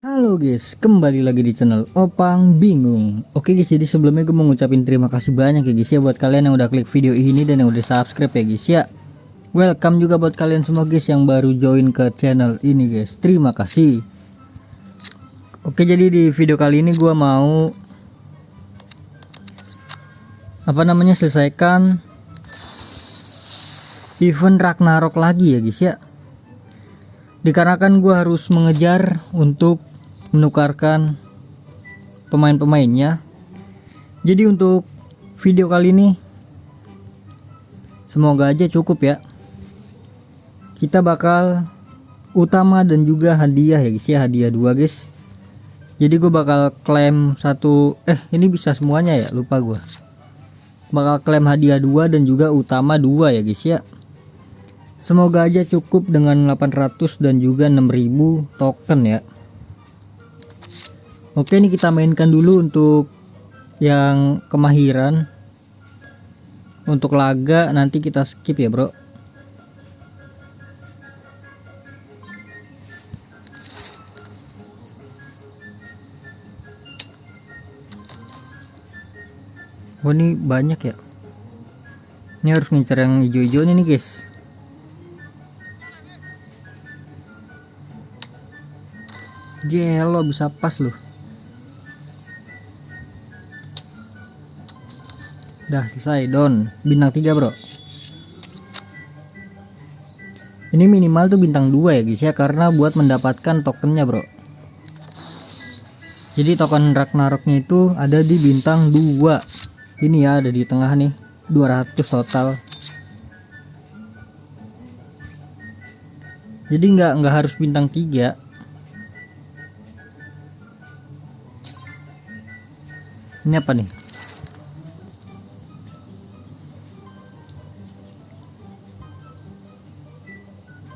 Halo guys, kembali lagi di channel Opang Bingung. Oke guys, jadi sebelumnya gue mau ngucapin terima kasih banyak ya guys ya buat kalian yang udah klik video ini dan yang udah subscribe ya guys ya. Welcome juga buat kalian semua guys yang baru join ke channel ini guys. Terima kasih. Oke, jadi di video kali ini gue mau selesaikan event Ragnarok lagi ya guys ya. Dikarenakan gue harus mengejar untuk menukarkan pemain-pemainnya. Jadi untuk video kali ini semoga aja cukup ya. Kita bakal utama dan juga hadiah ya guys ya, hadiah 2 guys. Jadi gue bakal klaim satu, ini bisa semuanya ya, lupa gue. Bakal klaim hadiah 2 dan juga utama 2 ya guys ya. Semoga aja cukup dengan 800 dan juga 6000 token ya. Oke, ini kita mainkan dulu untuk yang kemahiran. Untuk laga nanti kita skip ya bro. Oh, ini banyak ya. Ini harus ngincar yang hijau-hijau nih guys. Gelo bisa pas loh. Dah selesai don, bintang 3 bro. Ini minimal tuh bintang 2 ya guys ya, karena buat mendapatkan tokennya bro. Jadi token Ragnaroknya itu ada di bintang 2. Ini ya, ada di tengah nih, 200 total. Jadi nggak harus bintang 3. Ini apa nih?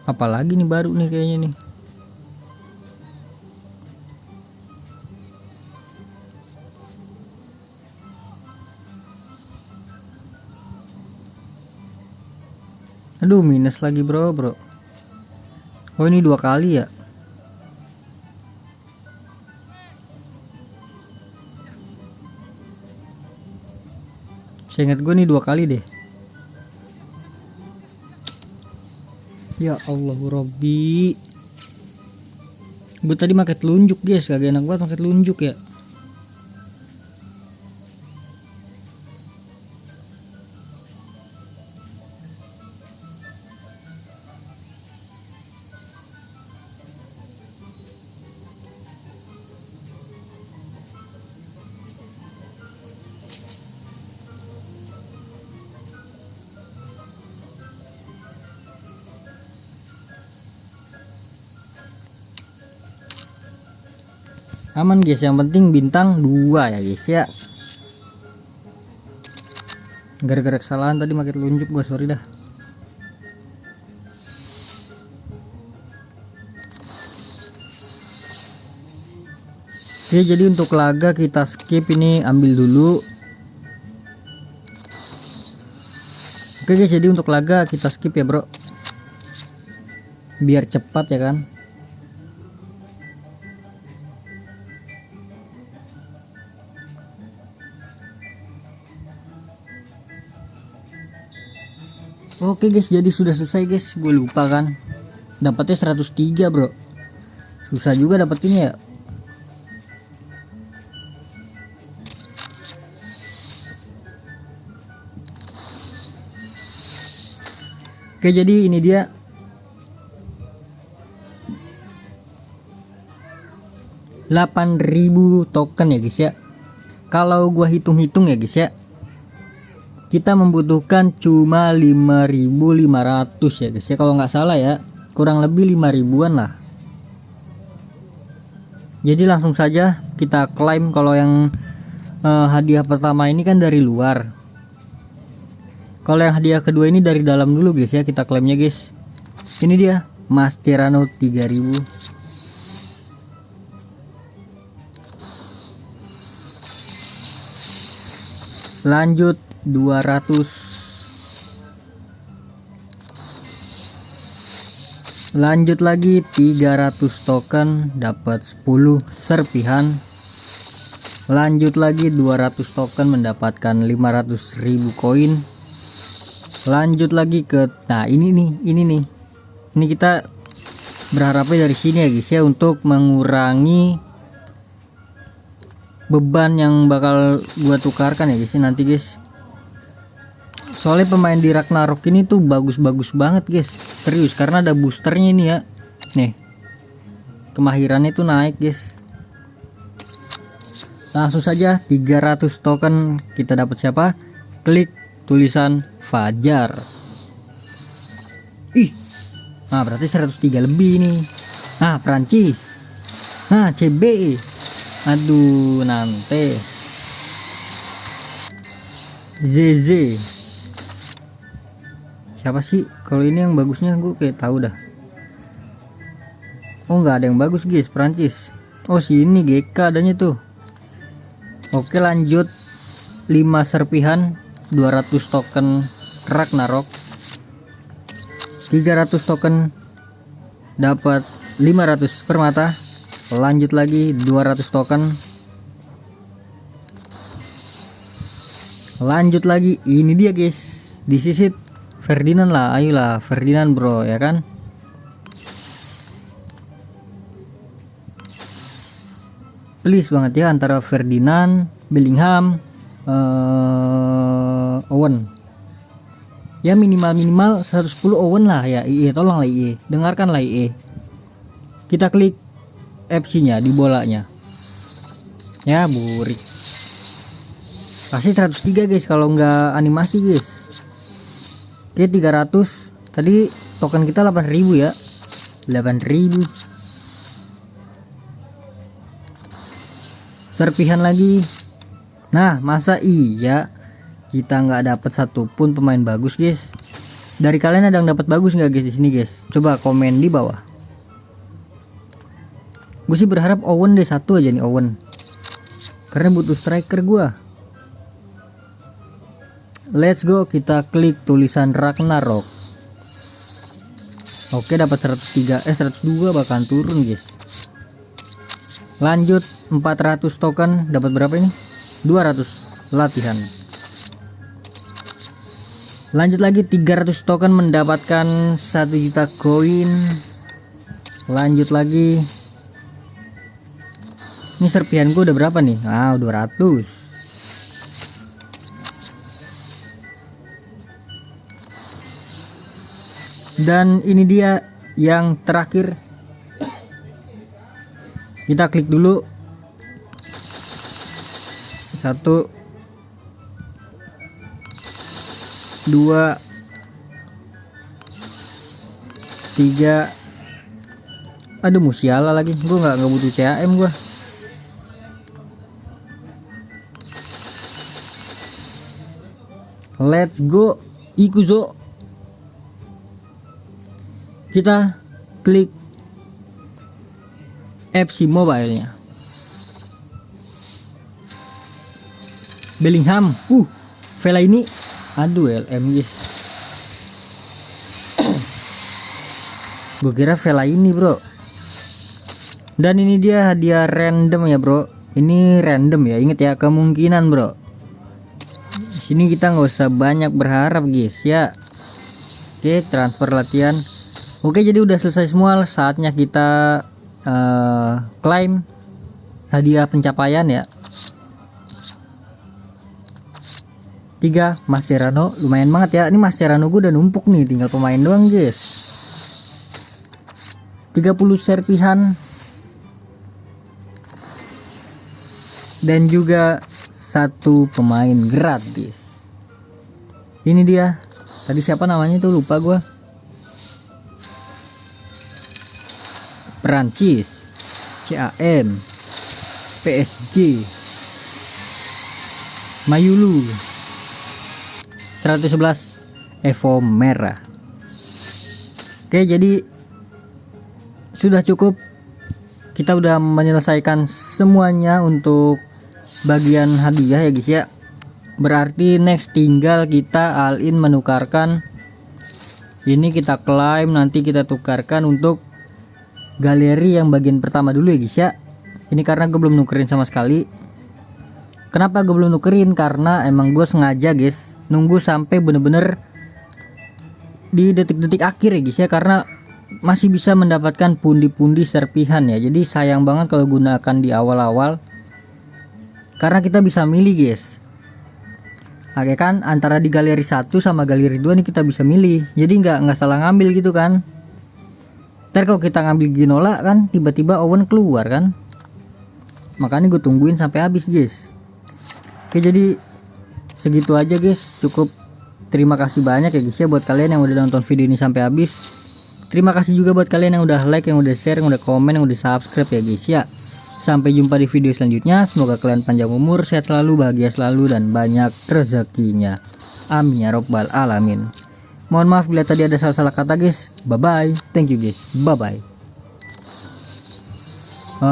Apalagi nih baru nih kayaknya nih. Aduh, minus lagi bro. Oh, ini 2 kali ya. Saya ingat gue nih 2 kali deh. Ya Allah Robbi. Gue tadi pakai telunjuk guys, kagak enak banget pakai telunjuk ya. Aman guys, yang penting bintang 2 ya guys ya. Gara-gara kesalahan tadi pakai telunjuk gue, sorry dah. Oke, jadi untuk laga kita skip, ini ambil dulu. Oke guys, jadi untuk laga kita skip ya bro, biar cepat ya kan. Oke guys, jadi sudah selesai guys. Gue lupa kan, dapatnya 103 bro. Susah juga dapetinnya ya. Oke, jadi ini dia. $8.000 token ya guys ya. Kalau gua hitung-hitung ya guys ya, kita membutuhkan cuma 5.500 ya guys ya, kalau nggak salah ya, kurang lebih 5.000-an lah. Jadi langsung saja kita klaim. Kalau yang hadiah pertama ini kan dari luar, kalau yang hadiah kedua ini dari dalam dulu guys ya, kita klaimnya guys. Ini dia Mas Cerano 3000. Lanjut 200. Lanjut lagi 300 token dapat 10 serpihan. Lanjut lagi 200 token mendapatkan 500.000 koin. Lanjut lagi ke ini nih. Ini kita berharapnya dari sini ya guys ya, untuk mengurangi beban yang bakal gua tukarkan ya guys nanti guys. Soalnya pemain di Ragnarok ini tuh bagus-bagus banget guys, serius, karena ada boosternya ini ya. Nih, kemahirannya tuh naik guys. Langsung saja 300 token kita dapat siapa? Klik tulisan Fajar. Ih, nah berarti 103 lebih nih. Nah Prancis, nah CB, aduh nanti ZZ. Siapa sih kalau ini yang bagusnya? Gue kayak tahu dah. Oh nggak ada yang bagus guys, Prancis. Oh sini GK adanya tuh. Oke lanjut 5 serpihan 200 token Ragnarok. 300 token dapat 500 permata. Lanjut lagi 200 token. Lanjut lagi, ini dia guys, disisit Ferdinand lah, ayolah Ferdinand bro ya kan. Please banget ya antara Ferdinand, Bellingham, Owen. Ya minimal 110 Owen lah ya. IE tolong lah IE, dengarkan lah IE. Kita klik FC-nya di bolanya. Ya burik. Pasti 103 guys kalau nggak animasi guys. Oke 300. Tadi token kita 8.000 ya. 8.000. Serpihan lagi. Nah masa iya kita nggak dapat satupun pemain bagus guys. Dari kalian ada yang dapat bagus nggak guys di sini guys? Coba komen di bawah. Gue sih berharap Owen deh, satu aja nih Owen, karena butuh striker gua. Let's go, kita klik tulisan Ragnarok. Oke dapat 102 bakalan turun guys. Lanjut 400 token dapat berapa ini? 200 latihan. Lanjut lagi 300 token mendapatkan 1 juta koin. Lanjut lagi. Ini serpihan gue udah berapa nih? Ah 200. Dan ini dia yang terakhir. Kita klik dulu. 1 2 3. Aduh Musiala lagi. Gue nggak butuh CAM gue. Let's go Ikuzo. Kita klik FC Mobile-nya. Bellingham, Vela ini, aduh LM guys. Gue kira Vela ini bro. Dan ini dia hadiah random ya bro. Ini random ya, inget ya, kemungkinan bro. Sini kita nggak usah banyak berharap guys ya. Oke transfer latihan. Oke jadi udah selesai semua, saatnya kita klaim hadiah pencapaian ya. 3 Mascherano, lumayan banget ya. Ini Mascherano gue udah numpuk nih, tinggal pemain doang guys. 30 serpihan. Dan juga 1 pemain gratis. Ini dia. Tadi siapa namanya tuh lupa gue. Prancis, CAM, PSG, Mayulu, 111 Evo merah. Oke jadi sudah cukup. Kita udah menyelesaikan semuanya untuk bagian hadiah ya guys ya. Berarti next tinggal kita all in menukarkan Ini kita klaim, nanti kita tukarkan untuk galeri yang bagian pertama dulu ya guys ya. Ini karena gue belum nukerin sama sekali. Kenapa gue belum nukerin? Karena emang gue sengaja guys nunggu sampai bener-bener di detik-detik akhir ya guys ya, karena masih bisa mendapatkan pundi-pundi serpihan ya. Jadi sayang banget kalau gunakan di awal-awal, karena kita bisa milih guys. Oke kan, antara di galeri 1 sama galeri 2 nih kita bisa milih. Jadi nggak salah ngambil gitu kan. Ntar kalau kita ngambil Ginola kan tiba-tiba Owen keluar kan. Makanya gue tungguin sampai habis guys. Oke, jadi segitu aja guys. Cukup. Terima kasih banyak ya guys ya buat kalian yang udah nonton video ini sampai habis. Terima kasih juga buat kalian yang udah like, yang udah share, yang udah komen, yang udah subscribe ya guys ya. Sampai jumpa di video selanjutnya. Semoga kalian panjang umur, sehat selalu, bahagia selalu, dan banyak rezekinya. Amin ya robbal alamin. Mohon maaf bila tadi ada salah-salah kata guys. Bye bye. Thank you guys. Bye bye.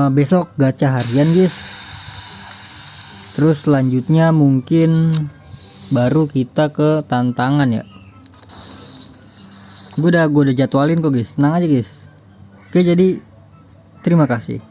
Besok gacha harian guys. Terus selanjutnya mungkin baru kita ke tantangan ya. Gue udah jadwalin kok guys. Tenang aja guys. Oke, jadi terima kasih.